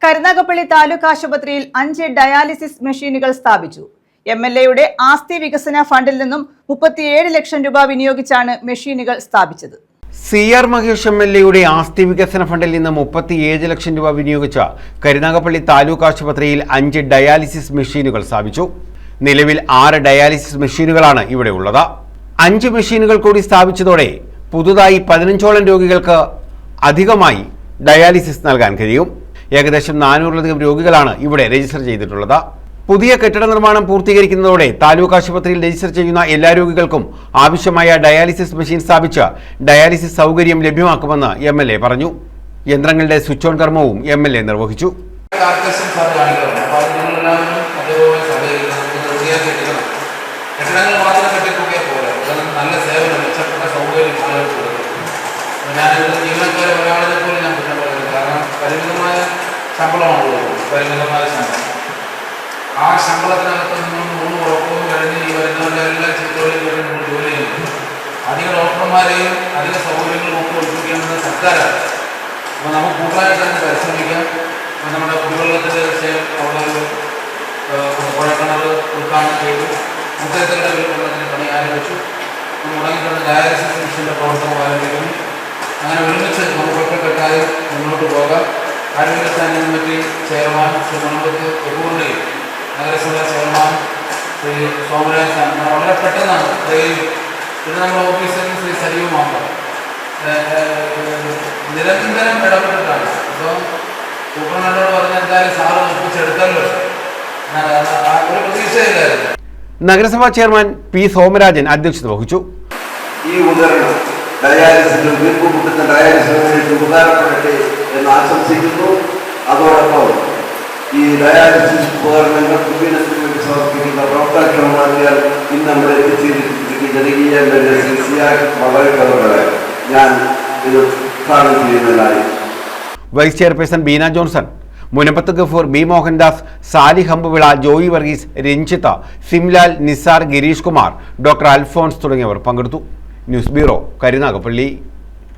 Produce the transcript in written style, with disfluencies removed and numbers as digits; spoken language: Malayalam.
കരുനാഗപ്പള്ളി താലൂക്ക് ആശുപത്രിയിൽ 5 ഡയാലിസിസ് മെഷീനുകൾ സ്ഥാപിച്ചു. MLAയുടെ ആസ്തി വികസന ഫണ്ടിൽ നിന്നും 37 ലക്ഷം രൂപ വിനിയോഗിച്ചാണ് മെഷീനുകൾ സ്ഥാപിച്ചത്. CR മഹേഷ് MLAയുടെ ആസ്തി വികസന ഫണ്ടിൽ നിന്ന് 37 ലക്ഷം രൂപ വിനിയോഗിച്ച കരുനാഗപ്പള്ളി താലൂക്ക് ആശുപത്രിയിൽ 5 ഡയാലിസിസ് മെഷീനുകൾ സ്ഥാപിച്ചു. നിലവിൽ 6 ഡയാലിസിസ് മെഷീനുകളാണ് ഇവിടെ ഉള്ളത്. 5 മെഷീനുകൾ കൂടി സ്ഥാപിച്ചതോടെ പുതുതായി 15ഓളം രോഗികൾക്ക് അധികമായി ഡയാലിസിസ് നൽകാൻ കഴിയും. ഏകദേശം 400ലധികം രോഗികളാണ് ഇവിടെ രജിസ്റ്റർ ചെയ്തിട്ടുള്ളത്. പുതിയ കെട്ടിട നിർമ്മാണം പൂർത്തീകരിക്കുന്നതോടെ താലൂക്ക് ആശുപത്രിയിൽ രജിസ്റ്റർ ചെയ്യുന്ന എല്ലാ രോഗികൾക്കും ആവശ്യമായ ഡയാലിസിസ് മെഷീൻ സ്ഥാപിച്ച് ഡയാലിസിസ് സൗകര്യം ലഭ്യമാക്കുമെന്ന് MLA പറഞ്ഞു. യന്ത്രങ്ങളുടെ സ്വിച്ച് ഓൺ കർമ്മവും MLA നിർവഹിച്ചു. പരിമിതമായ ശമ്പളമാണുള്ളത്. പരിമിതമായ ശമ്പളം, ആ ശമ്പളത്തിനകത്ത് നിങ്ങൾ 3 ഉറപ്പും കഴിഞ്ഞ് ഈ വരുന്നവരെല്ലാം ചിത്രകളിൽ നമ്മൾ ജോലി ചെയ്യുന്നു. അധിക ഡോക്ടർമാരെയും അധിക സൗകര്യങ്ങളും ഒക്കെ ഒഴിപ്പിക്കണമെന്ന് സർക്കാരാണ്. അപ്പോൾ നമുക്ക് കൂടുതലായിട്ട് തന്നെ പരിശ്രമിക്കാം. നമ്മുടെ കുടിവെള്ളത്തിൻ്റെ വിഷയം അവിടെ ഒരു കുഴൽക്കിണർ ഉദ്ഘാടനം ചെയ്തു. മുത്തരത്തിലുള്ള വെള്ളത്തിന് പണി ആരംഭിച്ചു. മുടങ്ങിക്കിടന്ന ഡയാലിസിസ് മെഷീൻ്റെ പ്രവർത്തനം ആരംഭിക്കുന്നു. അങ്ങനെ ഒരുമിച്ച് നമുക്ക് ഒറ്റക്കെട്ടായി മുന്നോട്ട് പോകാം. ആരോഗ്യ സ്റ്റാൻഡിംഗ് കമ്മിറ്റി ചെയർമാൻ ശ്രീ മണമ്പത്ത് എബൂറിൻ്റെയും നഗരസഭ ചെയർമാൻ ശ്രീ സോമരാജ് വളരെ പെട്ടെന്നാണ് പിന്നെ നമ്മുടെ ഓഫീസിൽ ശ്രീ സജീവ് മാമ്പം നിരന്തരം ഇടപെട്ടിട്ടാണ്. ഇപ്പോൾ സൂപ്രണ്ടോട് പറഞ്ഞ എന്തായാലും സാറ് ഒപ്പിച്ചെടുത്തല്ലോ, ഒരു പ്രതീക്ഷയില്ലായിരുന്നു. നഗരസഭാ ചെയർമാൻ P. സോമരാജൻ അധ്യക്ഷത വഹിച്ചു. ഈ ഉപകരണം ഡയാലിസിസിനും വീർപ്പുമുട്ടുന്ന ഡയാലിസിസിന് ഉപകാരപ്പെടട്ടെ എന്ന് ആശംസിക്കുന്നു. അതോടൊപ്പം ഈ ഡയാലിസിസ് ഉപകരണങ്ങൾ കുടുംബത്തിന് വേണ്ടി സമർപ്പിക്കുന്ന പ്രവർത്തനക്ഷമമാക്കിയാൽ ഇന്ന് നമ്മൾ എത്തിച്ചേർന്നിരിക്കുന്ന ജനകീയ CR വളരെ ഞാൻ ഇത് ഉദ്ഘാടനം ചെയ്യുന്നതായി. Vice chairperson Beena Johnson, Munappath Gafoor, B. Mohandas, Salih Hambuvila, Joy Varghese, Ranjitha, Simlal, Nisar, Girish Kumar, doctor Alphonse തുടങ്ങിയവർ പങ്കെടുത്തു. News bureau, Karunagappally.